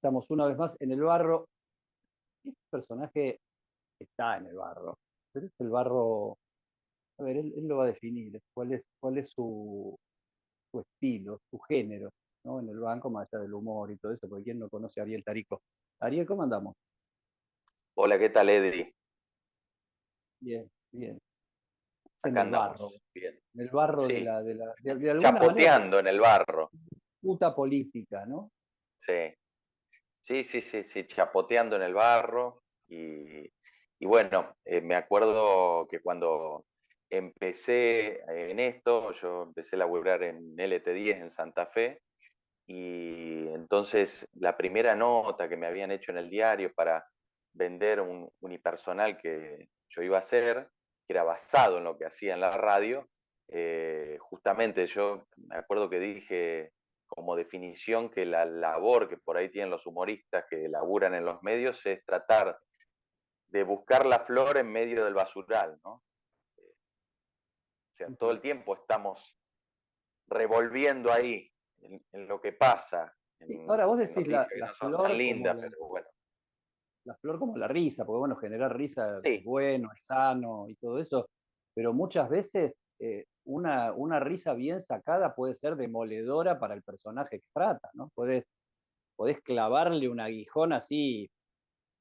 estamos una vez más en el barro. Este personaje está en el barro, pero es el barro, a ver, él lo va a definir, cuál es su estilo, su género, ¿no? En el banco, más allá del humor y todo eso, porque quién no conoce a Ariel Tarico. Ariel, ¿cómo andamos? Hola, ¿qué tal, Eddie? Bien, bien. Es Acá andamos. Bien. en el barro Sí, de alguna manera, chapoteando en el barro. disputa política, ¿no? Sí, sí, sí, sí, sí, chapoteando en el barro. Y bueno, me acuerdo que cuando empecé en esto, yo empecé a laburar en LT10 en Santa Fe. Y entonces la primera nota que me habían hecho en el diario para vender un unipersonal que yo iba a hacer, que era basado en lo que hacía en la radio, justamente yo me acuerdo que dije como definición que la labor que por ahí tienen los humoristas que laburan en los medios es tratar de buscar la flor en medio del basural, ¿no? O sea, todo Ujú. el tiempo estamos revolviendo ahí en lo que pasa, Sí, ahora vos en decís noticias que no son tan lindas, pero bueno. la flor como la risa, porque bueno, generar risa es Sí, bueno, es sano y todo eso, pero muchas veces una risa bien sacada puede ser demoledora para el personaje que trata, ¿no? Podés clavarle un aguijón así,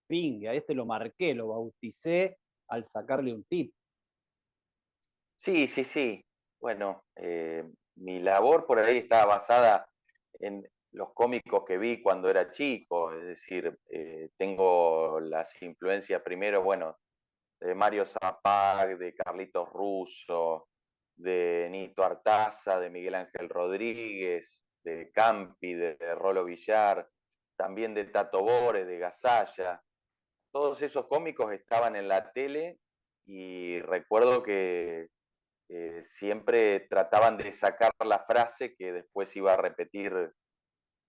ping, a este lo marqué, lo bauticé al sacarle un tip. sí, sí, sí. Bueno, mi labor por ahí estaba basada en los cómicos que vi cuando era chico, es decir, tengo las influencias primero, bueno, de Mario Zapag, de Carlitos Russo, de Nito Artaza, de Miguel Ángel Rodríguez, de Campi, de Rolo Villar, también de Tato Bores, de Gasalla. Todos esos cómicos estaban en la tele y recuerdo que siempre trataban de sacar la frase que después iba a repetir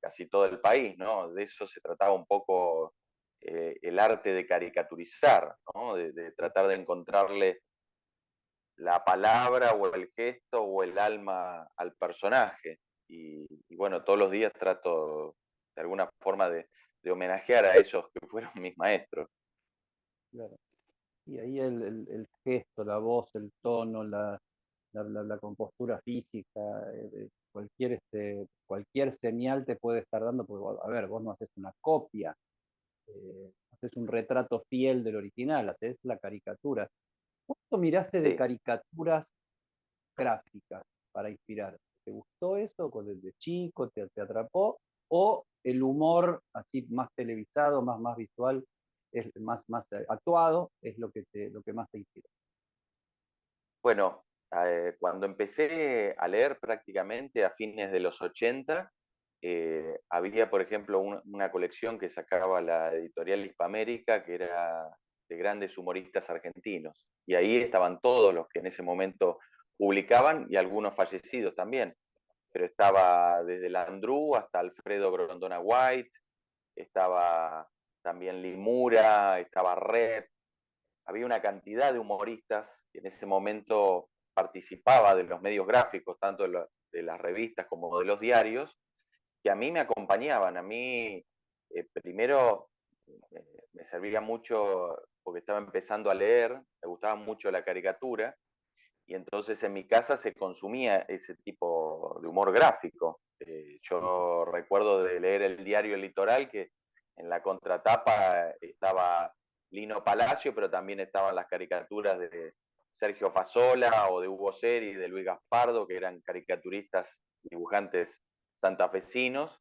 casi todo el país, ¿no? De eso se trataba un poco el arte de caricaturizar, ¿no? De tratar de encontrarle la palabra o el gesto o el alma al personaje. Y bueno, todos los días trato de alguna forma de homenajear a esos que fueron mis maestros. Claro. Y ahí el gesto, la voz, el tono, la compostura física, cualquier señal te puede estar dando, porque a ver, vos no haces una copia, haces un retrato fiel del original, haces la caricatura. ¿Cuánto miraste de Sí. caricaturas gráficas para inspirarte? ¿Te gustó eso desde chico? ¿Te atrapó? ¿O el humor así más televisado, más visual, es más actuado, es lo que más te inspira? Bueno, cuando empecé a leer prácticamente a fines de los 80, había, por ejemplo, una colección que sacaba la editorial Hispamérica, que era de grandes humoristas argentinos. Y ahí estaban todos los que en ese momento publicaban y algunos fallecidos también. Pero estaba desde Landru hasta Alfredo Grondona White, estaba también Limura, estaba Rep, había una cantidad de humoristas que en ese momento participaba de los medios gráficos, tanto de las revistas como de los diarios, que a mí me acompañaban. A mí, primero, me servía mucho porque estaba empezando a leer, me gustaba mucho la caricatura, y entonces en mi casa se consumía ese tipo de humor gráfico. Yo recuerdo de leer el diario El Litoral, que en la contratapa estaba Lino Palacio, pero también estaban las caricaturas de Sergio Fasola o de Hugo Seri, de Luis Gaspardo, que eran caricaturistas, dibujantes santafesinos,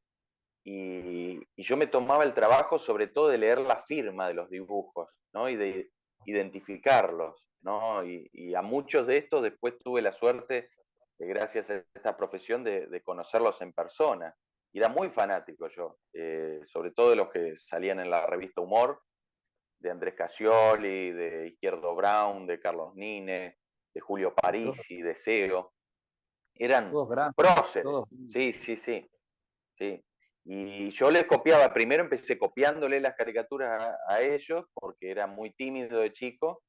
y yo me tomaba el trabajo sobre todo de leer la firma de los dibujos, ¿no? Y de identificarlos, ¿no? Y a muchos de estos después tuve la suerte, gracias a esta profesión, de conocerlos en persona. Y era muy fanático yo, sobre todo de los que salían en la revista Humor, de Andrés Cascioli, de Izquierdo Brown, de Carlos Nine, de Julio Y todos, Parisi, de Seo. Eran todos grandes, todos. próceres, sí, sí, sí. Sí. Y yo les copiaba, primero empecé copiándole las caricaturas a ellos porque era muy tímido de chico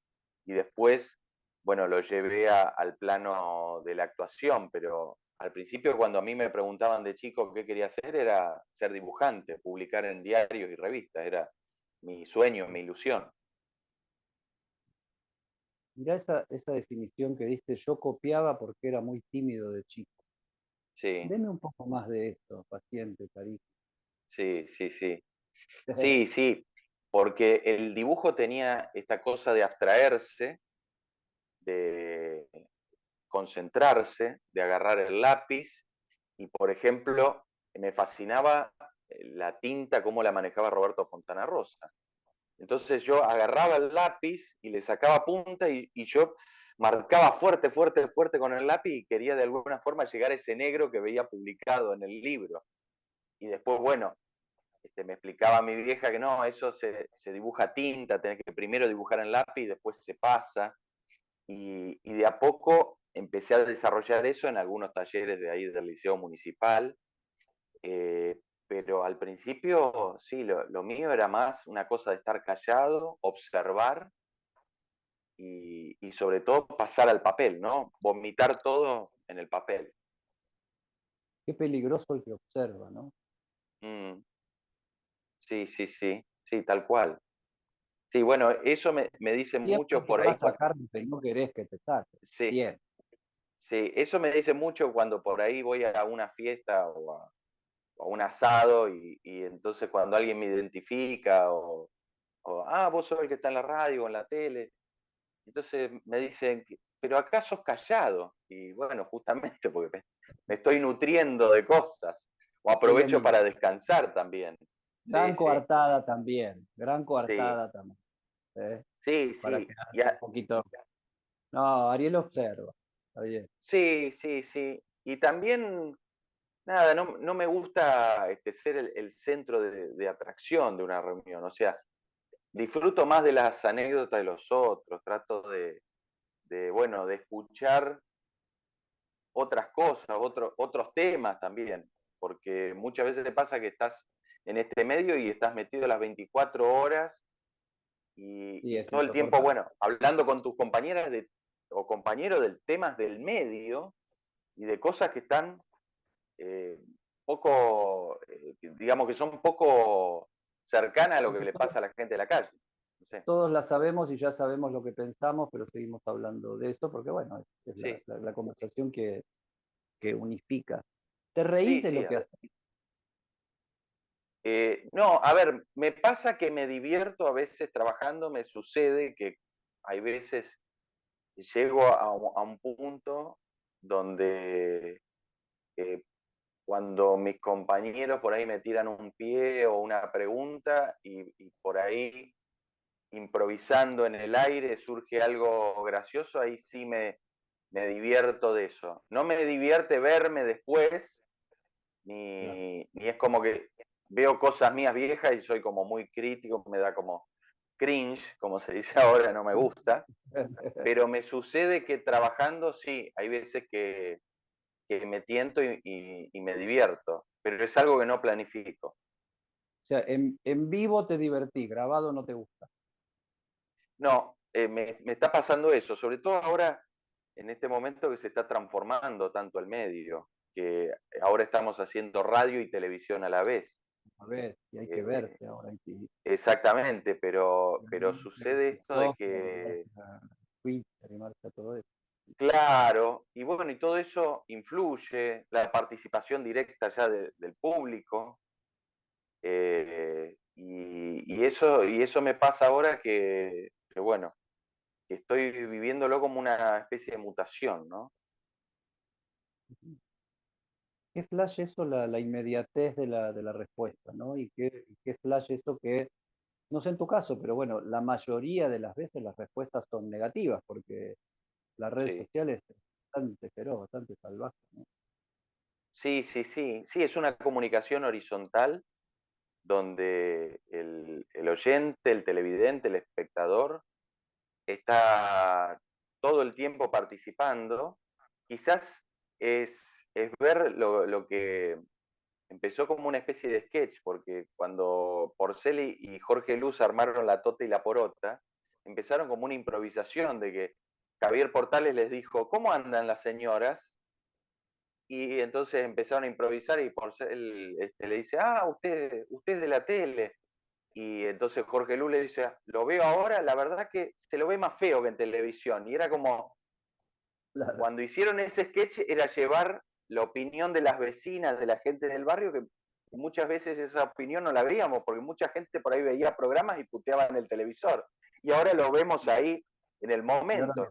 y después, bueno, lo llevé al plano de la actuación, pero al principio cuando a mí me preguntaban de chico qué quería hacer, era ser dibujante, publicar en diarios y revistas, era mi sueño, mi ilusión. Mirá esa definición que diste, yo copiaba porque era muy tímido de chico. Sí, Deme un poco más de esto, paciente, cariño. sí, sí, sí. Sí, sí, porque el dibujo tenía esta cosa de abstraerse, de concentrarse, de agarrar el lápiz y, por ejemplo, me fascinaba la tinta, cómo la manejaba Roberto Fontana Rosa. Entonces yo agarraba el lápiz y le sacaba punta y yo marcaba fuerte, fuerte, fuerte con el lápiz y quería de alguna forma llegar a ese negro que veía publicado en el libro. Y después, bueno, me explicaba mi vieja que no, eso se dibuja a tinta, tenés que primero dibujar en lápiz y después se pasa. Y de a poco empecé a desarrollar eso en algunos talleres de ahí del Liceo Municipal, pero al principio sí, lo mío era más una cosa de estar callado, observar y sobre todo pasar al papel, ¿no? Vomitar todo en el papel. Qué peligroso el que observa, ¿no? Mm, sí, sí, sí, sí, tal cual. Sí, bueno, eso me dicen Tiempo muchos que por va ahí. a sacar lo que no querés que te saque. Sí, Tiempo. sí, eso me dicen mucho cuando por ahí voy a una fiesta o a un asado y entonces cuando alguien me identifica o vos sos el que está en la radio o en la tele, entonces me dicen, pero acá sos callado. Y bueno, justamente porque me estoy nutriendo de cosas. O Es lo aprovecho mismo. para descansar también. Sí, Gran sí, coartada también. Gran sí, coartada también. ¿Eh? sí, Para sí. quedarte un poquito. No, Ariel observa. Está bien. Sí, sí, sí. Y también, nada, no me gusta ser el centro de atracción de una reunión. O sea, disfruto más de las anécdotas de los otros, trato bueno, de escuchar otras cosas, otros temas también, porque muchas veces te pasa que estás en este medio y estás metido las 24 horas Sí, y es todo el tiempo, insoportable. bueno, hablando con tus compañeras o compañeros de temas del medio y de cosas que están poco, digamos que son poco cercanas a lo que le pasa a la gente de la calle. No sé. Todos la sabemos y ya sabemos lo que pensamos, pero seguimos hablando de eso porque, bueno, es Sí, la conversación que unifica. ¿Te reís sí, de sí. lo que haces? No, a ver, me pasa que me divierto a veces trabajando, me sucede que hay veces llego a un punto donde cuando mis compañeros por ahí me tiran un pie o una pregunta y por ahí improvisando en el aire surge algo gracioso, ahí sí me divierto de eso. No me divierte verme después, Claro. ni es como que veo cosas mías viejas y soy como muy crítico, me da como cringe, como se dice ahora, no me gusta, pero me sucede que trabajando sí, hay veces que me tiento y me divierto, pero es algo que no planifico. O sea, en vivo te divertís, grabado no te gusta. No, me está pasando eso, sobre todo ahora, en este momento que se está transformando tanto el medio, que ahora estamos haciendo radio y televisión a la vez. A ver, y hay que Eh, verse ahora. Exactamente, pero sucede esto de TikTok, y que, animarse a Twitter, animarse a todo eso. claro, y bueno, y todo eso influye, la participación directa ya del público, y eso me pasa ahora que, bueno, que estoy viviéndolo como una especie de mutación, ¿no? Qué flash eso, la inmediatez de la respuesta, ¿no? Y qué flash eso que, no sé en tu caso, pero bueno, la mayoría de las veces las respuestas son negativas, porque las redes Sí, sociales es bastante feroz, bastante salvaje, ¿no? sí, sí, sí, sí, es una comunicación horizontal donde el oyente, el televidente, el espectador está todo el tiempo participando. Quizás es, es ver lo que empezó como una especie de sketch, porque cuando Porceli y Jorge Luz armaron La Tota y la Porota, empezaron como una improvisación de que Javier Portales les dijo, ¿cómo andan las señoras? y entonces empezaron a improvisar y por ser le dice, ah, usted es de la tele. Y entonces Jorge Lu le dice, lo veo ahora, la verdad que se lo ve más feo que en televisión. Y era como, Claro, cuando hicieron ese sketch, era llevar la opinión de las vecinas, de la gente del barrio, que muchas veces esa opinión no la veíamos, porque mucha gente por ahí veía programas y puteaba en el televisor. Y ahora lo vemos ahí en el y momento.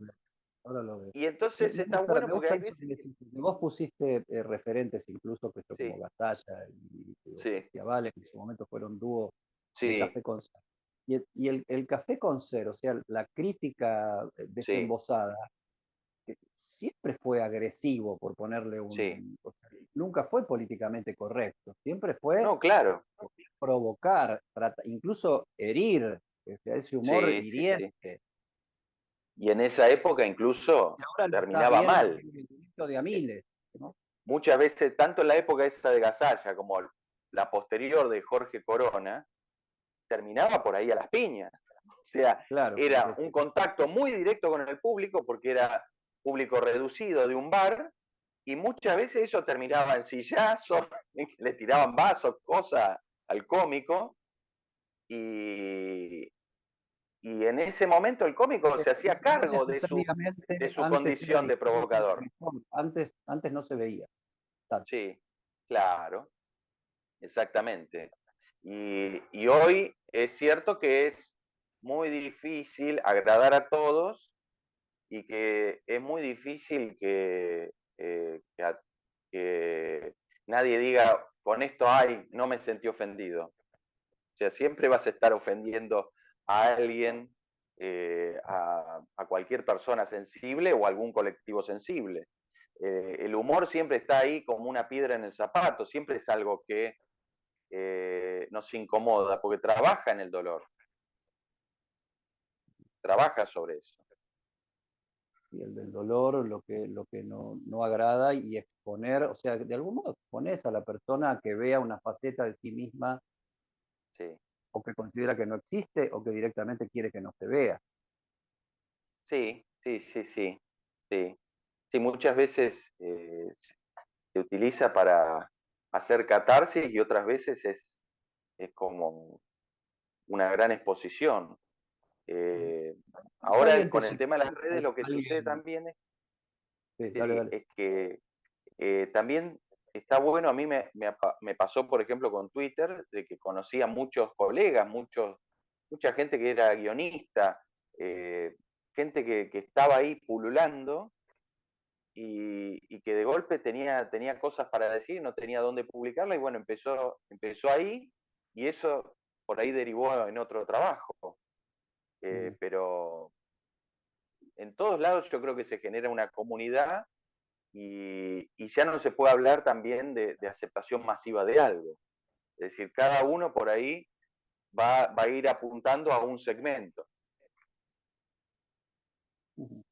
ahora lo veo. Y entonces está bueno Me porque gusta hay eso veces que que... decís, porque vos pusiste referentes incluso que yo como Sí, Gasalla y sí, Schiavale, que en su momento fueron dúo de sí, Café con Ser. Y el Café con Ser, o sea, la crítica sí, desembosada, siempre fue agresivo, por ponerle sí. un... O sea, nunca fue políticamente correcto, siempre fue No, claro. provocar, incluso herir, o sea, ese humor Sí, sí, sí. hiriente. Y en esa época Y incluso ahora lo estás terminaba viendo mal. en el grito de Amiles, ¿no? Muchas veces, tanto en la época esa de Gasalla como la posterior de Jorge Corona, terminaba por ahí a las piñas. O sea, Claro, era porque un contacto muy directo con el público porque era público reducido de un bar y muchas veces eso terminaba en sillazos, le tiraban vasos, cosas al cómico y, y en ese momento el cómico se hacía no cargo de necesariamente su antes era condición de distinto o provocador. mejor. Antes no se veía tanto. Sí, claro, exactamente. Y hoy es cierto que es muy difícil agradar a todos y que es muy difícil que nadie diga, con esto, ay, no me sentí ofendido. O sea, siempre vas a estar ofendiendo a alguien, a cualquier persona sensible o a algún colectivo sensible. El humor siempre está ahí como una piedra en el zapato, siempre es algo que nos incomoda, porque trabaja en el dolor, trabaja sobre eso. Y el del dolor, lo que no agrada y exponer, o sea, de algún modo expones a la persona a que vea una faceta de sí misma Sí, o que considera que no existe o que directamente quiere que no se vea. sí, sí, sí, sí. Sí, sí muchas veces se utiliza para hacer catarsis y otras veces es como una gran exposición. Eh, Si ahora alguien te con el tema de las sugiere, redes lo que sucede alguien, también sí, dale, sí, dale. es que también está bueno, a mí me pasó, por ejemplo, con Twitter, de que conocí a muchos colegas, mucha gente que era guionista, gente que estaba ahí pululando y que de golpe tenía cosas para decir, no tenía dónde publicarla y bueno, empezó ahí y eso por ahí derivó en otro trabajo. Mm. Pero en todos lados yo creo que se genera una comunidad y ya no se puede hablar también de aceptación masiva de algo. Es decir, cada uno por ahí va a ir apuntando a un segmento. Ujú.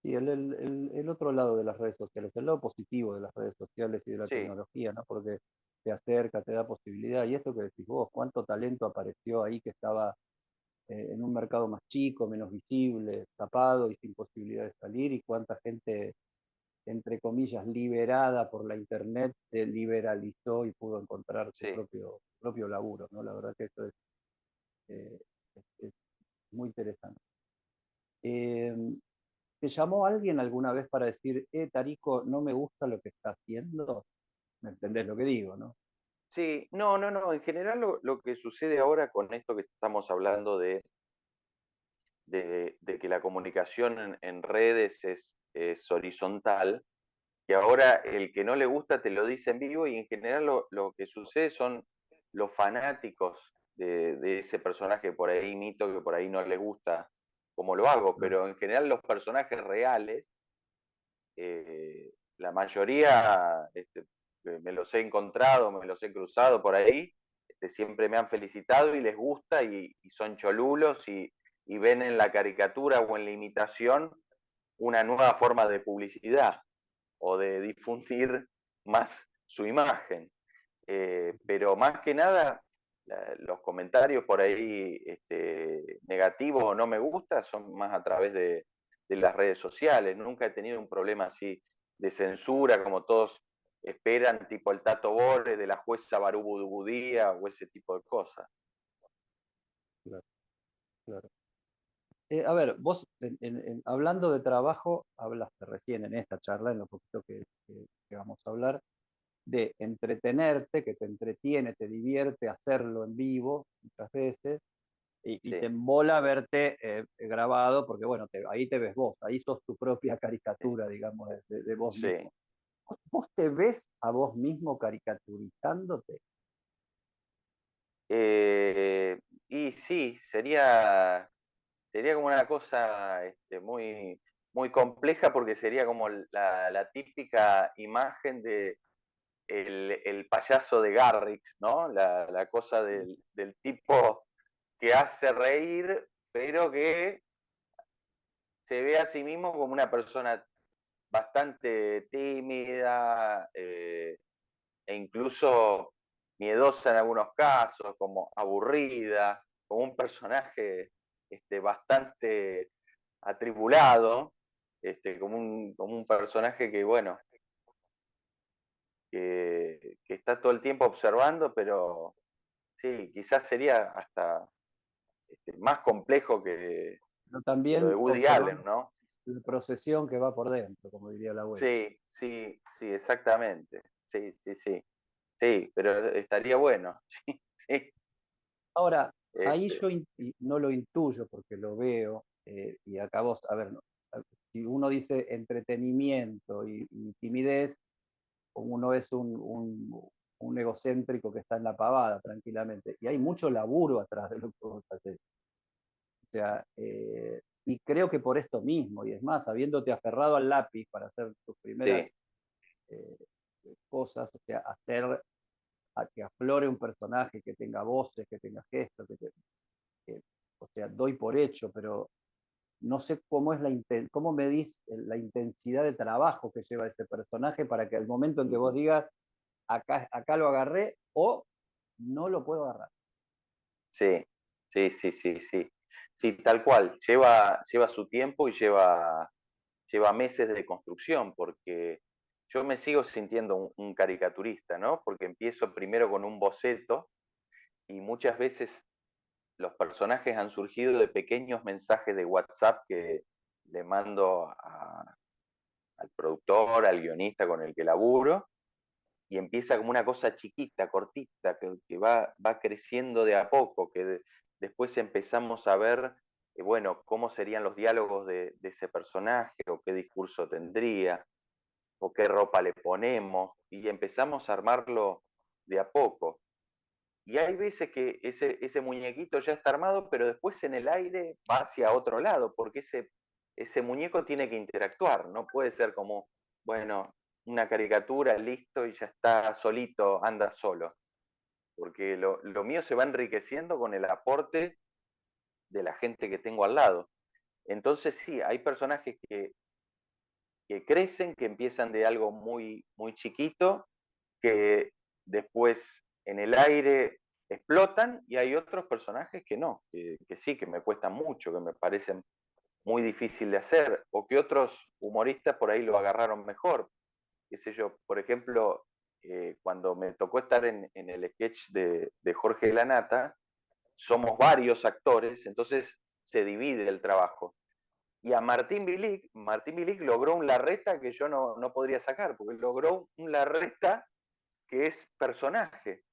Sí, el otro lado de las redes sociales, el lado positivo de las redes sociales y de la Sí, tecnología, ¿no? Porque te acerca, te da posibilidad. Y esto que decís vos, cuánto talento apareció ahí que estaba en un mercado más chico, menos visible, tapado y sin posibilidad de salir, y cuánta gente, entre comillas, liberada por la internet, se liberalizó y pudo encontrar sí. su propio laburo, ¿no? La verdad que eso eh, es muy interesante. Eh, ¿Te llamó alguien alguna vez para decir, Tarico, no me gusta lo que está haciendo? ¿Me entendés lo que digo, no? Sí, no, no, no. En general lo que sucede ahora con esto que estamos hablando de que la comunicación en redes es horizontal, que ahora el que no le gusta te lo dice en vivo y en general lo que sucede son los fanáticos de ese personaje que por ahí imito, que por ahí no les gusta como lo hago, Claro. pero en general los personajes reales, la mayoría me los he encontrado, me los he cruzado por ahí, siempre me han felicitado y les gusta y son cholulos y ven en la caricatura o en la imitación una nueva forma de publicidad o de difundir más su imagen. Pero más que nada, los comentarios por ahí negativos o no me gusta son más a través de las redes sociales. Nunca he tenido un problema así de censura, como todos esperan, tipo el Tato Bores de la jueza Barubu Dubudía o ese tipo de cosas. Claro, claro. A ver, vos, hablando de trabajo, hablaste recién en esta charla, en lo poquito que vamos a hablar, de entretenerte, que te entretiene, te divierte hacerlo en vivo muchas veces, y te Sí, embola verte grabado, porque bueno, ahí te ves vos, ahí sos tu propia sí, caricatura, digamos, de vos sí. mismo. ¿Vos te ves a vos mismo caricaturizándote? Eh, y sí, sería como una cosa muy, muy compleja porque sería como la típica imagen de el payaso de Garrick, ¿no? La cosa del tipo que hace reír, pero que se ve a sí mismo como una persona bastante tímida e incluso miedosa en algunos casos, como aburrida, como un personaje bastante atribulado, como un personaje que, bueno, que está todo el tiempo observando, pero sí, quizás sería hasta más complejo Pero que lo de también Woody Allen, observando ¿no? la procesión que va por dentro, como diría la abuela. Sí, sí, sí, exactamente. Sí, sí, sí. Sí, pero estaría bueno. Sí, sí. Ahora, ahí Este, yo no lo intuyo porque lo veo, y acá vos, a ver, si uno dice entretenimiento y timidez, como uno es un egocéntrico que está en la pavada tranquilamente, y hay mucho laburo atrás de lo que vos haces. O sea, y creo que por esto mismo, y es más, habiéndote aferrado al lápiz para hacer tus primeras sí, eh, cosas, o sea, hacer a que aflore un personaje, que tenga voces, que tenga gestos, que, o sea, doy por hecho, pero no sé cómo es cómo medís la intensidad de trabajo que lleva ese personaje para que al momento en que vos ujú, digas, acá lo agarré o no lo puedo agarrar. sí, sí, sí, sí, sí. Sí, tal cual. Lleva su tiempo y lleva meses de construcción, porque yo me sigo sintiendo un caricaturista, ¿no? Porque empiezo primero con un boceto y muchas veces los personajes han surgido de pequeños mensajes de WhatsApp que le mando al productor, al guionista con el que laburo, y empieza como una cosa chiquita, cortita, que va creciendo de a poco, después empezamos a ver, bueno, cómo serían los diálogos de ese personaje, o qué discurso tendría, o qué ropa le ponemos, y empezamos a armarlo de a poco. Y hay veces que ese muñequito ya está armado, pero después en el aire va hacia otro lado, porque ese muñeco tiene que interactuar, no puede ser como, bueno, una caricatura, listo, y ya está solito, anda solo. Porque lo mío se va enriqueciendo con el aporte de la gente que tengo al lado. Entonces sí, hay personajes que crecen, que empiezan de algo muy, muy chiquito, que después en el aire explotan, y hay otros personajes que no, que sí, que me cuestan mucho, que me parecen muy difícil de hacer, o que otros humoristas por ahí lo agarraron mejor. Qué sé yo, por ejemplo, cuando me tocó estar en el sketch de Jorge Lanata, somos varios actores, entonces se divide el trabajo. Y a Martín Bilic logró un Larreta que yo no podría sacar, porque logró un Larreta que es personaje,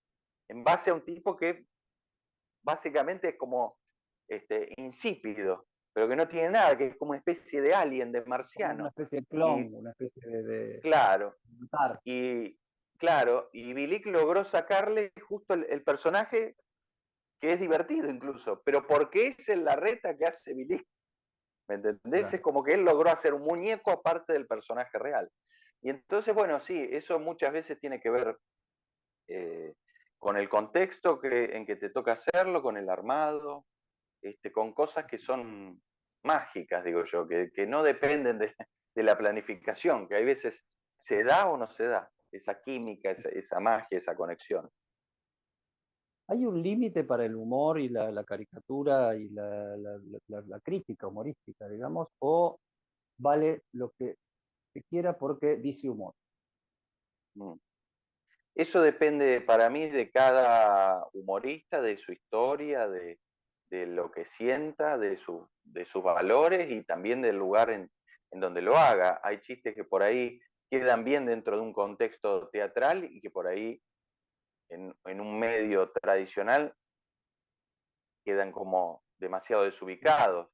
en base a un tipo que básicamente es como insípido, pero que no tiene nada, que es como una especie de alien, de Como una marciano. especie de Y clon, una especie de claro, avatar. y claro, y Bilic logró sacarle justo el personaje que es divertido incluso, pero porque es el Larreta que hace Bilic. ¿Me entendés? Es Claro. como que él logró hacer un muñeco aparte del personaje real. Y entonces, bueno, sí, eso muchas veces tiene que ver eh, con el contexto en que te toca hacerlo, con el armado, con cosas que son mágicas, digo yo, que no dependen de la planificación, que hay veces se da o no se da, esa química, esa magia, esa conexión. ¿Hay un límite para el humor y la caricatura y la crítica humorística, digamos? ¿O vale lo que se quiera porque dice humor. Mm. Eso depende para mí de cada humorista, de su historia, de lo que sienta, de sus valores y también del lugar en donde lo haga. Hay chistes que por ahí quedan bien dentro de un contexto teatral y que por ahí en un medio tradicional quedan como demasiado desubicados.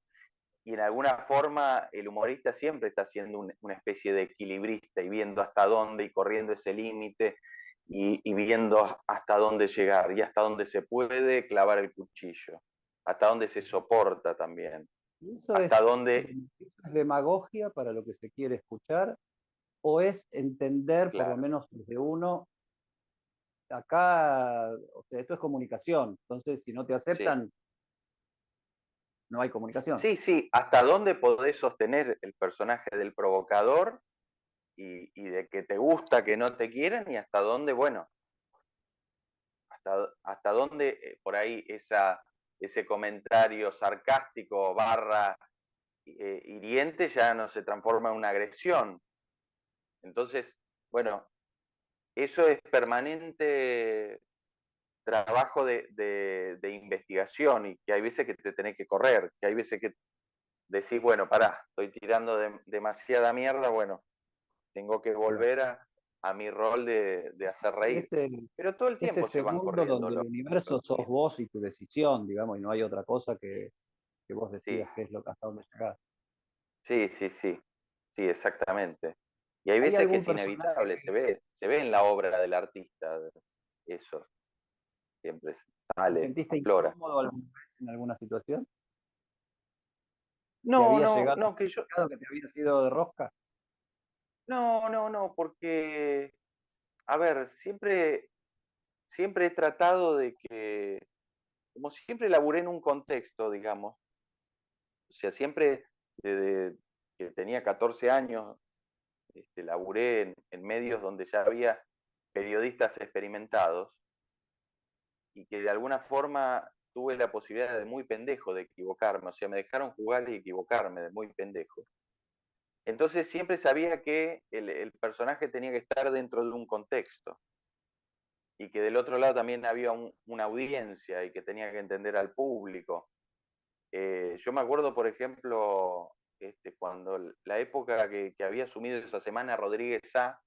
Y en alguna forma el humorista siempre está siendo una especie de equilibrista y viendo hasta dónde y corriendo ese límite y viendo hasta dónde llegar y hasta dónde se puede clavar el cuchillo, hasta dónde se soporta también, Y eso hasta es, dónde, eso es demagogia para lo que se quiere escuchar, o es entender, por lo claro. menos desde uno, acá, o sea, esto es comunicación, entonces si no te Sí, aceptan, no hay comunicación. sí, sí, hasta dónde podés sostener el personaje del provocador y de que te gusta que no te quieran y hasta dónde, bueno, hasta dónde por ahí ese comentario sarcástico barra hiriente ya no se transforma en una agresión. Entonces, bueno, eso es permanente trabajo de investigación y que hay veces que te tenés que correr, que hay veces que decís, bueno, pará, estoy tirando demasiada mierda, bueno, tengo que Claro. volver a mi rol de hacer reír. Ese, Pero todo el ese tiempo se van segundo corriendo donde el universo los sos límites. vos y tu decisión, digamos, y no hay otra cosa que vos Sí, decidas qué es lo que hasta dónde llegás. sí, sí, sí, sí, exactamente. Y hay ¿Hay veces que algún es personaje inevitable, que se ve en la obra del artista, eso siempre te sale, sentiste aflora. incómodo alguna vez en alguna situación? ¿Que No, había no, llegado no, que yo, que te había sido de rosca? no, no, no, porque, a ver, siempre he tratado de que, como siempre laburé en un contexto, digamos, o sea, siempre desde que tenía 14 años, laburé en medios donde ya había periodistas experimentados y que de alguna forma tuve la posibilidad de muy pendejo de equivocarme, o sea, me dejaron jugar y equivocarme de muy pendejo. Entonces siempre sabía que el personaje tenía que estar dentro de un contexto y que del otro lado también había una audiencia y que tenía que entender al público. Yo me acuerdo, por ejemplo, cuando la época que había asumido esa semana Rodríguez A,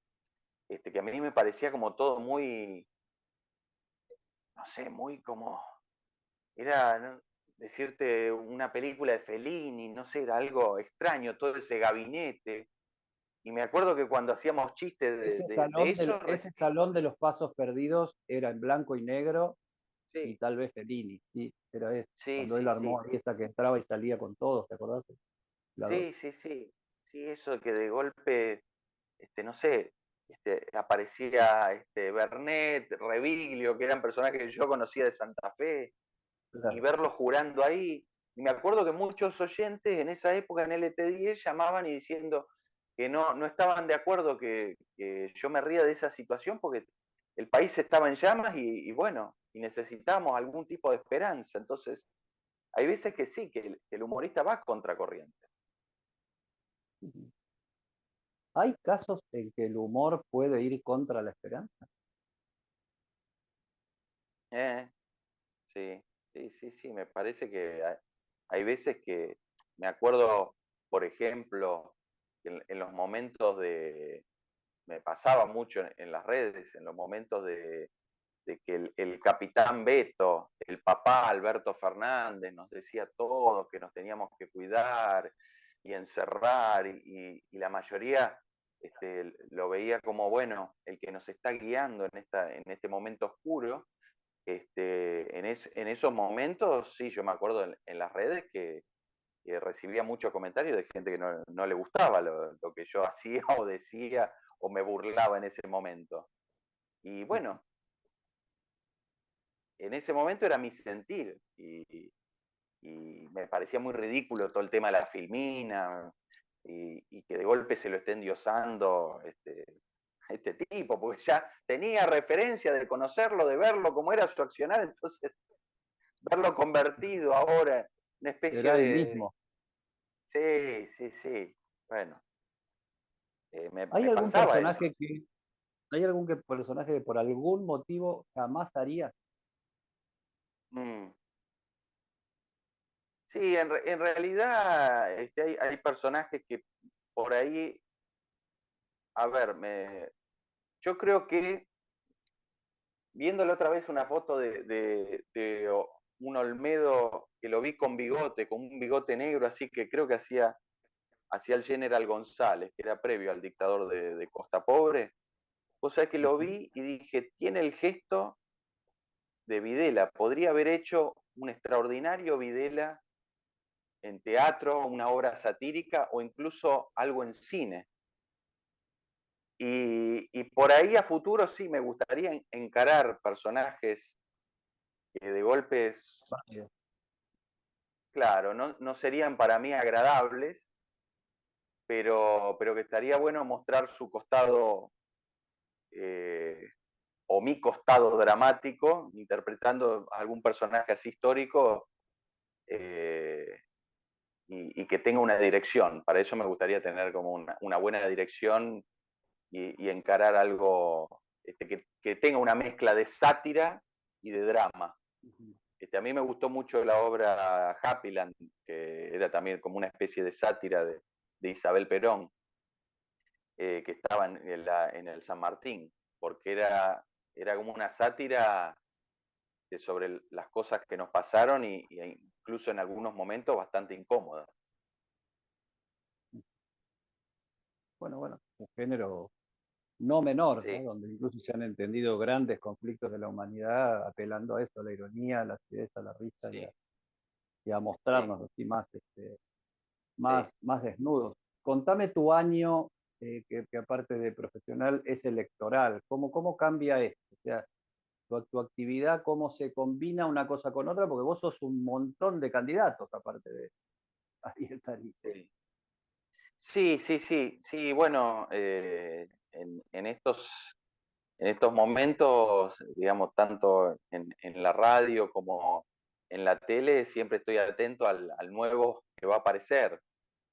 que a mí me parecía como todo muy, no sé, muy como, era, ¿no? Decirte una película de Fellini, no sé, era algo extraño, todo ese gabinete. Y me acuerdo que cuando hacíamos chistes de eso, Ese salón de los pasos perdidos era en blanco y negro y sí, tal vez Fellini, sí, era eso. sí, Cuando él sí, armó sí, ahí esa que entraba y salía con todos, ¿te acordás? La- sí, sí, sí, sí, eso que de golpe, no sé, aparecía Bernet, Reviglio, que eran personajes que yo conocía de Santa Fe, y claro. verlos jurando ahí. Y me acuerdo que muchos oyentes en esa época en LT10 llamaban y diciendo que no estaban de acuerdo que yo me ría de esa situación porque el país estaba en llamas y bueno, y necesitábamos algún tipo de esperanza. Entonces, hay veces que sí, que el humorista va contracorriente. ¿Hay casos en que el humor puede ir contra la esperanza? Eh, sí, sí, sí, sí, me parece que hay veces que me acuerdo, por ejemplo, en los momentos me pasaba mucho en las redes, en los momentos de que el capitán Beto, el papá Alberto Fernández, nos decía a todos que nos teníamos que cuidar y encerrar, y la mayoría lo veía como, bueno, el que nos está guiando en este momento oscuro. En esos momentos, sí, yo me acuerdo en las redes que recibía muchos comentarios de gente que no le gustaba lo que yo hacía o decía o me burlaba en ese momento. Y bueno, en ese momento era mi sentir y me parecía muy ridículo todo el tema de la filmina y que de golpe se lo esté endiosando este tipo, porque ya tenía referencia de conocerlo, de verlo, cómo era su accionar, entonces verlo convertido ahora en una especie ¿Será el de... mismo? Sí, sí, sí, bueno. ¿Hay me algún pasaba eso. personaje que, hay algún personaje que por algún motivo jamás haría? Mm. Sí, en realidad hay personajes que por ahí, a ver, yo creo que viéndole otra vez una foto de un Olmedo que lo vi con bigote, con un bigote negro, así que creo que hacía el General González, que era previo al dictador de Costa Pobre. O sea que lo Ujú. vi y dije, tiene el gesto de Videla, podría haber hecho un extraordinario Videla en teatro, una obra satírica o incluso algo en cine. Y por ahí a futuro sí me gustaría encarar personajes que de golpes, Válido. claro, no serían para mí agradables, pero que estaría bueno mostrar su costado eh, o mi costado dramático, interpretando algún personaje así histórico eh, y que tenga una dirección. Para eso me gustaría tener como una buena dirección y encarar algo que tenga una mezcla de sátira y de drama. Ujú. A mí me gustó mucho la obra Happyland, que era también como una especie de sátira de Isabel Perón, que estaba en el San Martín, porque era como una sátira sobre las cosas que nos pasaron y incluso en algunos momentos bastante incómoda. Bueno, un género no menor, ¿no? Sí, Donde incluso se han entendido grandes conflictos de la humanidad apelando a eso, a la ironía, a la acidez, a la risa sí, y a sí, mostrarnos así más, sí. más desnudos. Contame tu año, que aparte de profesional es electoral. ¿Cómo cambia esto? O sea, tu actividad, ¿cómo se combina una cosa con otra? Porque vos sos un montón de candidatos, aparte de Ariel Talice. Sí. Sí, sí, sí, sí, bueno, en estos momentos, digamos, tanto en la radio como en la tele, siempre estoy atento al nuevo que va a aparecer.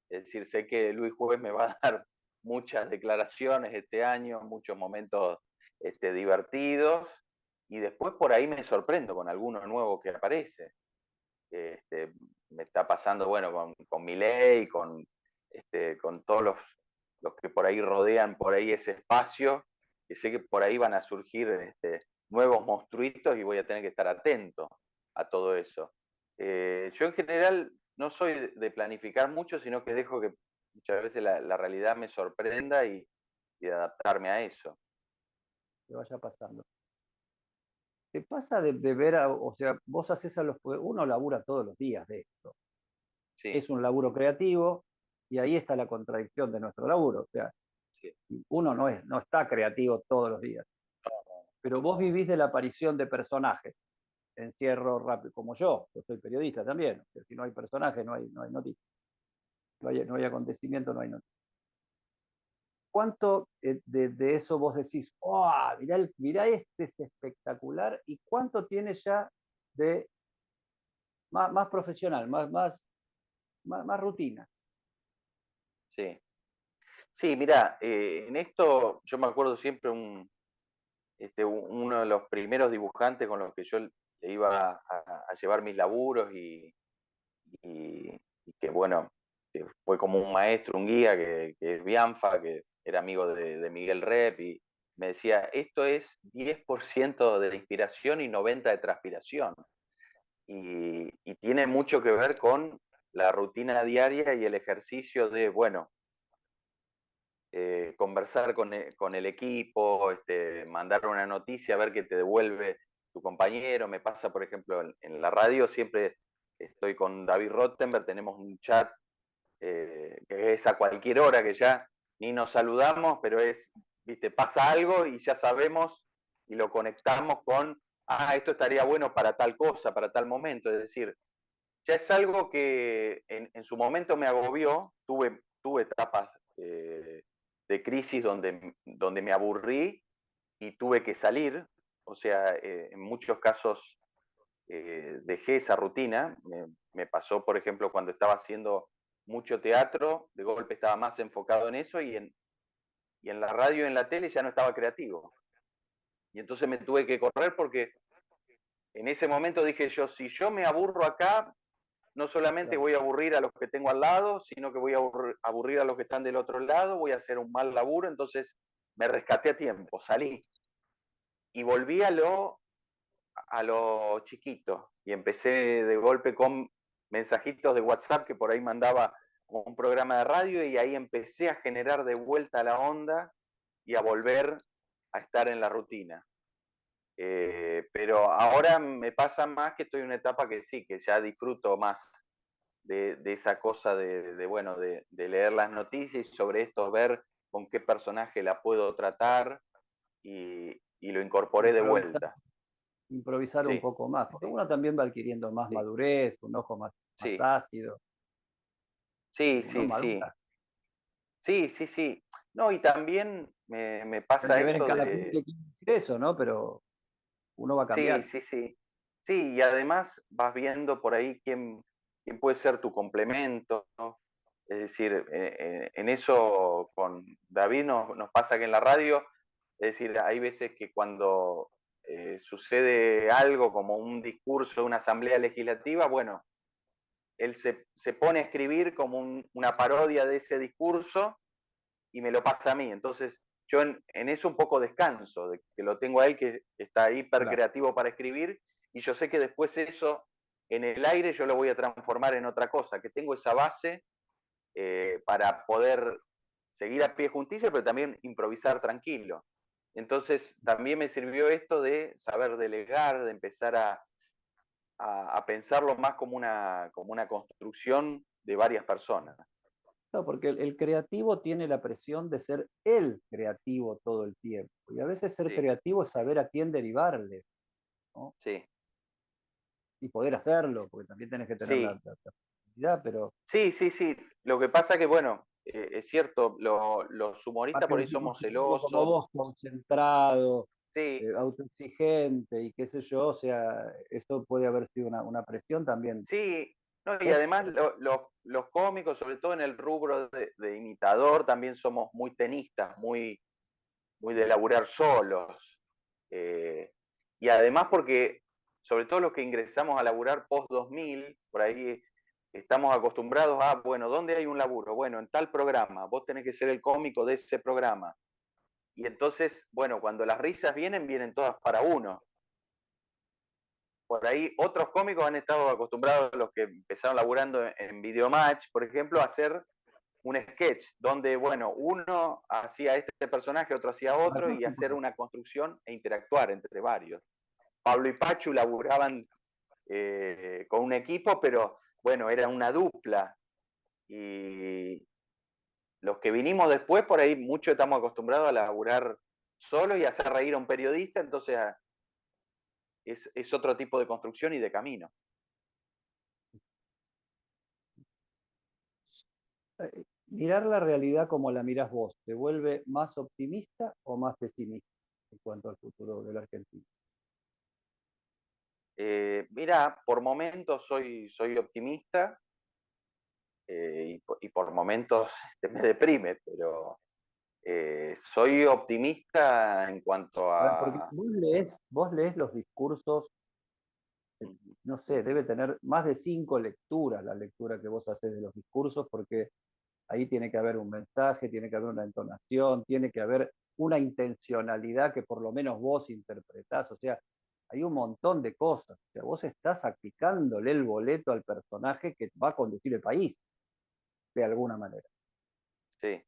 Es decir, sé que Luis Juez me va a dar muchas declaraciones este año, muchos momentos divertidos, y después por ahí me sorprendo con alguno nuevo que aparece. Este, Me está pasando, bueno, con Milei, con todos los que por ahí rodean por ahí ese espacio, que sé que por ahí van a surgir nuevos monstruitos y voy a tener que estar atento a todo eso. Yo en general no soy de planificar mucho, sino que dejo que muchas veces la realidad me sorprenda y de adaptarme a eso. Que vaya pasando. ¿Te pasa de ver, o sea, vos haces a los, uno labura todos los días de esto. Sí, Es un laburo creativo y ahí está la contradicción de nuestro laburo. O sea, sí. uno no está creativo todos los días, pero vos vivís de la aparición de personajes. Encierro rápido, como yo soy periodista también. O sea, si no hay personajes, no hay noticias. No hay acontecimiento, no hay noticias. ¿Cuánto de eso vos decís, oh, mirá, este es espectacular? ¿Y cuánto tiene ya de más profesional, más rutina? Sí, sí, mira, en esto yo me acuerdo siempre uno de los primeros dibujantes con los que yo le iba a llevar mis laburos y que bueno, que fue como un maestro, un guía, que es Bianfa, que era amigo de Miguel Rep, y me decía, esto es 10% de inspiración y 90% de transpiración. Y tiene mucho que ver con la rutina diaria y el ejercicio de, bueno, conversar con el equipo, mandar una noticia, a ver qué te devuelve tu compañero. Me pasa, por ejemplo, en la radio siempre estoy con David Rottenberg, tenemos un chat que es a cualquier hora, que ya ni nos saludamos, pero viste, pasa algo y ya sabemos y lo conectamos con, esto estaría bueno para tal cosa, para tal momento. Es decir, ya es algo que en su momento me agobió, tuve etapas de crisis donde me aburrí y tuve que salir, o sea, en muchos casos dejé esa rutina, me pasó, por ejemplo, cuando estaba haciendo mucho teatro, de golpe estaba más enfocado en eso y en la radio y en la tele ya no estaba creativo. Y entonces me tuve que correr porque en ese momento dije yo, si yo me aburro acá, no solamente Claro, voy a aburrir a los que tengo al lado, sino que voy a aburrir a los que están del otro lado, voy a hacer un mal laburo, entonces me rescaté a tiempo, salí y volví a lo chiquito y empecé de golpe con mensajitos de WhatsApp que por ahí mandaba un programa de radio y ahí empecé a generar de vuelta la onda y a volver a estar en la rutina. Pero ahora me pasa más que estoy en una etapa que sí, que ya disfruto más de esa cosa bueno, de leer las noticias y sobre esto ver con qué personaje la puedo tratar y lo incorporé de improvisar, vuelta. improvisar un Sí, poco más, porque sí, uno también va adquiriendo más sí, madurez, un ojo más sí, ácido, sí, uno sí, sí, madura. sí, sí, sí. No, y también me Hay pasa que ver en esto cada quien de, qué quiere decir eso, ¿no? Pero uno va sí, cambiando. sí, sí. Sí, y además vas viendo por ahí quién puede ser tu complemento, ¿no? Es decir, en eso con David nos pasa que en la radio, es decir, hay veces que cuando sucede algo como un discurso de una asamblea legislativa, bueno, él se pone a escribir como una parodia de ese discurso y me lo pasa a mí. Entonces, yo en eso un poco descanso, de que lo tengo a él que está hiper Claro, creativo para escribir, y yo sé que después eso en el aire yo lo voy a transformar en otra cosa, que tengo esa base para poder seguir a pie juntillas, pero también improvisar tranquilo. Entonces, también me sirvió esto de saber delegar, de empezar a pensarlo más como una construcción de varias personas. no, porque el creativo tiene la presión de ser el creativo todo el tiempo. Y a veces ser Sí, creativo es saber a quién derivarle, ¿no? sí, Y poder hacerlo, porque también tenés que tener sí. la posibilidad, pero Sí, sí, sí. Lo que pasa que, bueno, es cierto, los humoristas aparte por un ahí tipo, somos un tipo como celosos. vos, concentrado, Sí, autoexigente y qué sé yo, o sea, eso puede haber sido una presión también sí. No, y además extra. los cómicos, sobre todo en el rubro de imitador, también somos muy tenistas, muy de laburar solos. Eh, y además porque, sobre todo los que ingresamos a laburar post 2000, por ahí estamos acostumbrados a, bueno, ¿dónde hay un laburo? Bueno, en tal programa, vos tenés que ser el cómico de ese programa. Y entonces, bueno, cuando las risas vienen, vienen todas para uno. Por ahí otros cómicos han estado acostumbrados, los que empezaron laburando en Videomatch, por ejemplo, a hacer un sketch donde, bueno, uno hacía este personaje, otro hacía Bueno, otro y hacer una construcción e interactuar entre varios. Pablo y Pachu laburaban con un equipo, pero bueno, era una dupla. Y los que vinimos después, por ahí mucho estamos acostumbrados a laburar solo y hacer reír a un periodista, entonces es otro tipo de construcción y de camino. mirar la realidad como la mirás vos, ¿te vuelve más optimista o más pesimista en cuanto al futuro de la Argentina? Mira, por momentos soy optimista y por momentos me deprime, pero soy optimista en cuanto A ver, porque a... vos lees los discursos, no sé, debe tener más de 5 lecturas la lectura que vos haces de los discursos, porque ahí tiene que haber un mensaje, tiene que haber una entonación, tiene que haber una intencionalidad que por lo menos vos interpretás, o sea, hay un montón de cosas, o sea, vos estás aplicándole el boleto al personaje que va a conducir el país, de alguna manera. Sí,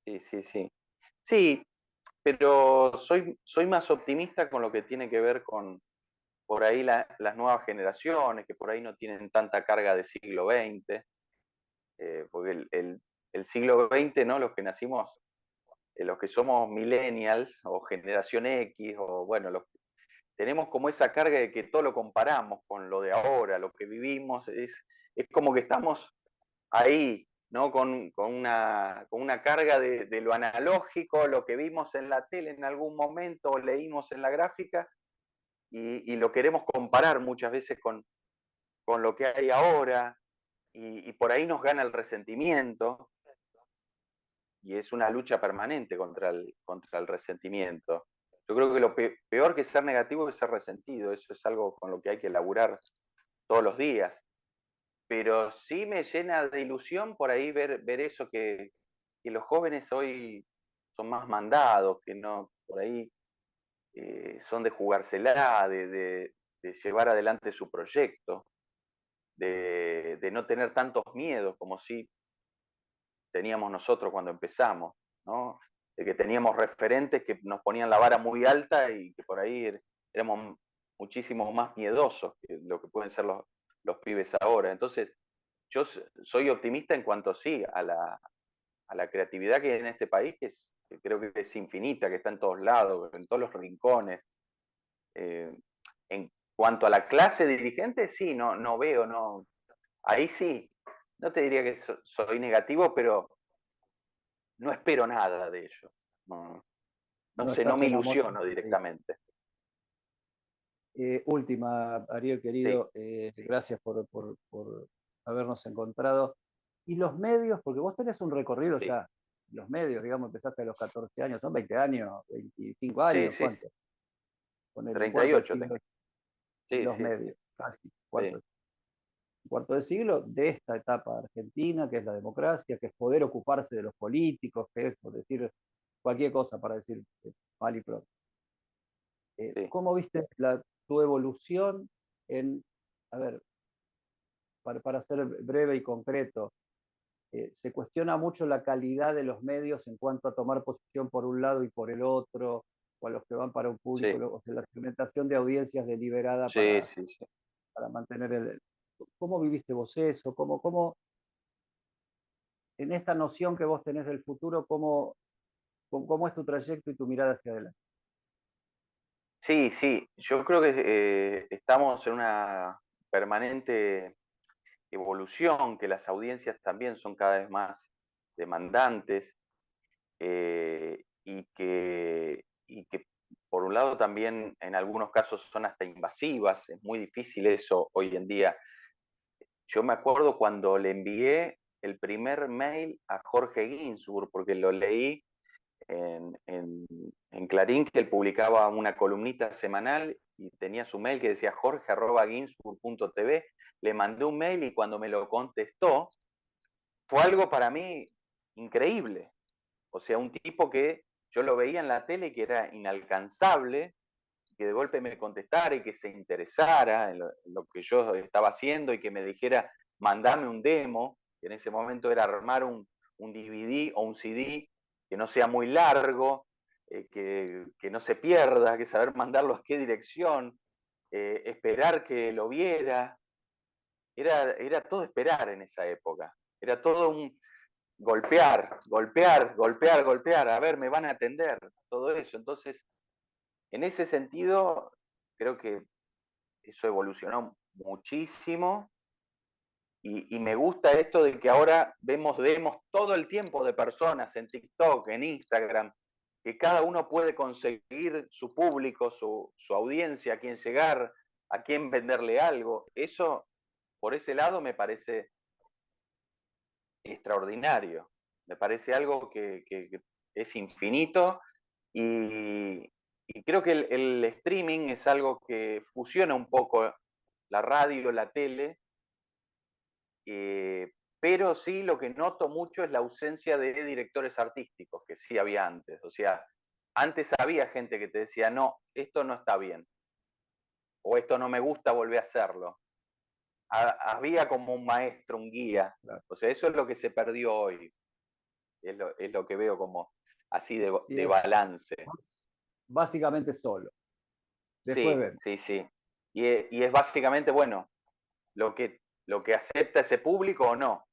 sí, sí, sí. Sí, pero soy más optimista con lo que tiene que ver con por ahí las nuevas generaciones, que por ahí no tienen tanta carga de siglo XX, porque el siglo XX, ¿no? Los que nacimos, los que somos millennials o generación X, o bueno, tenemos como esa carga de que todo lo comparamos con lo de ahora, lo que vivimos, es como que estamos ahí, ¿no? Con una carga de lo analógico, lo que vimos en la tele en algún momento o leímos en la gráfica, y lo queremos comparar muchas veces con lo que hay ahora, y por ahí nos gana el resentimiento, y es una lucha permanente contra el resentimiento. Yo creo que lo peor que ser negativo es ser resentido, eso es algo con lo que hay que laburar todos los días. Pero sí me llena de ilusión por ahí ver eso que los jóvenes hoy son más mandados, que no, por ahí son de jugársela, de llevar adelante su proyecto, de no tener tantos miedos como si teníamos nosotros cuando empezamos, ¿no? De que teníamos referentes que nos ponían la vara muy alta y que por ahí éramos muchísimo más miedosos que lo que pueden ser los pibes ahora. Entonces, yo soy optimista en cuanto sí a la creatividad que hay en este país, que creo que es infinita, que está en todos lados, en todos los rincones. Eh, en cuanto a la clase dirigente, sí, no veo, no. Ahí sí, no te diría que soy negativo, pero no espero nada de ello. No No sé, no estás me enamorado. ilusiono directamente. Última, Ariel Sí, querido, gracias por habernos encontrado. Y los medios, porque vos tenés un recorrido sí, ya, los medios, digamos, empezaste a los 14 años, son 20 años, 25 sí, años, sí. ¿cuánto? Con el cuarto de 38 tengo. siglo en Sí, los sí, medios, casi, sí, cuarto de siglo de esta etapa argentina, que es la democracia, que es poder ocuparse de los políticos, que es, por decir cualquier cosa para decir mal y pronto. sí. ¿Cómo viste tu evolución en, a ver, para ser breve y concreto, se cuestiona mucho la calidad de los medios en cuanto a tomar posición por un lado y por el otro, o a los que van para un público, Sí, o sea, la segmentación de audiencias deliberada sí, sí, sí. para mantener el... ¿Cómo viviste vos eso? ¿Cómo, en esta noción que vos tenés del futuro, cómo es tu trayecto y tu mirada hacia adelante? Sí, sí. Yo creo que estamos en una permanente evolución, que las audiencias también son cada vez más demandantes y que por un lado también en algunos casos son hasta invasivas. Es muy difícil eso hoy en día. Yo me acuerdo cuando le envié el primer mail a Jorge Ginsburg, porque lo leí en Clarín, que él publicaba una columnita semanal y tenía su mail que decía jorge@ginsburg.tv. Le mandé un mail y cuando me lo contestó, fue algo para mí increíble. O sea, un tipo que yo lo veía en la tele que era inalcanzable, que de golpe me contestara y que se interesara en lo que yo estaba haciendo y que me dijera, mandame un demo, que en ese momento era armar un DVD o un CD que no sea muy largo, que no se pierda, que saber mandarlo a qué dirección, esperar que lo viera. Era todo esperar en esa época. Era todo un golpear, golpear, golpear, golpear. A ver, me van a atender, todo eso. Entonces, en ese sentido, creo que eso evolucionó muchísimo y me gusta esto de que ahora vemos demos todo el tiempo de personas en TikTok, en Instagram, que cada uno puede conseguir su público, su audiencia, a quién llegar, a quién venderle algo. Eso, por ese lado, me parece extraordinario. Me parece algo que es infinito y, y creo que el streaming es algo que fusiona un poco la radio, la tele, pero sí lo que noto mucho es la ausencia de directores artísticos, que sí había antes. O sea, antes había gente que te decía, no, esto no está bien, o esto no me gusta, volver a hacerlo. Había como un maestro, un guía. Claro. O sea, eso es lo que se perdió hoy. Es lo que veo como así Y de es balance. básicamente solo. Después Sí, vemos. sí, sí. Y es básicamente, bueno, lo que acepta ese público o no,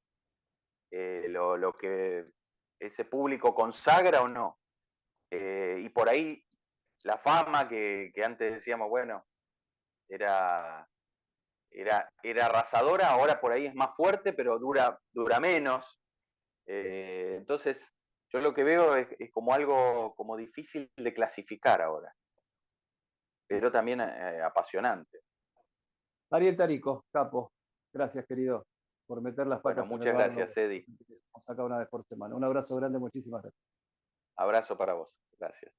lo que ese público consagra o no. Y por ahí la fama que antes decíamos, bueno, era, era arrasadora, ahora por ahí es más fuerte, pero dura menos. Entonces, yo lo que veo es como algo como difícil de clasificar ahora, pero también apasionante. Ariel Tarico, capo. Gracias, querido. por meter las Bueno, patas en el muchas barro. gracias, Eddie. Nos saca una vez por semana. Un abrazo grande, muchísimas gracias. Abrazo para vos. Gracias.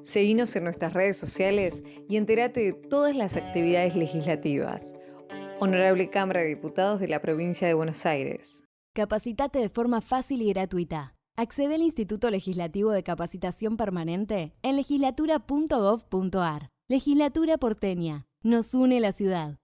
Seguinos en nuestras redes sociales y entérate de todas las actividades legislativas. Honorable Cámara de Diputados de la Provincia de Buenos Aires. Capacitate de forma fácil y gratuita. Accede al Instituto Legislativo de Capacitación Permanente en legislatura.gov.ar. Legislatura porteña. Nos une la ciudad.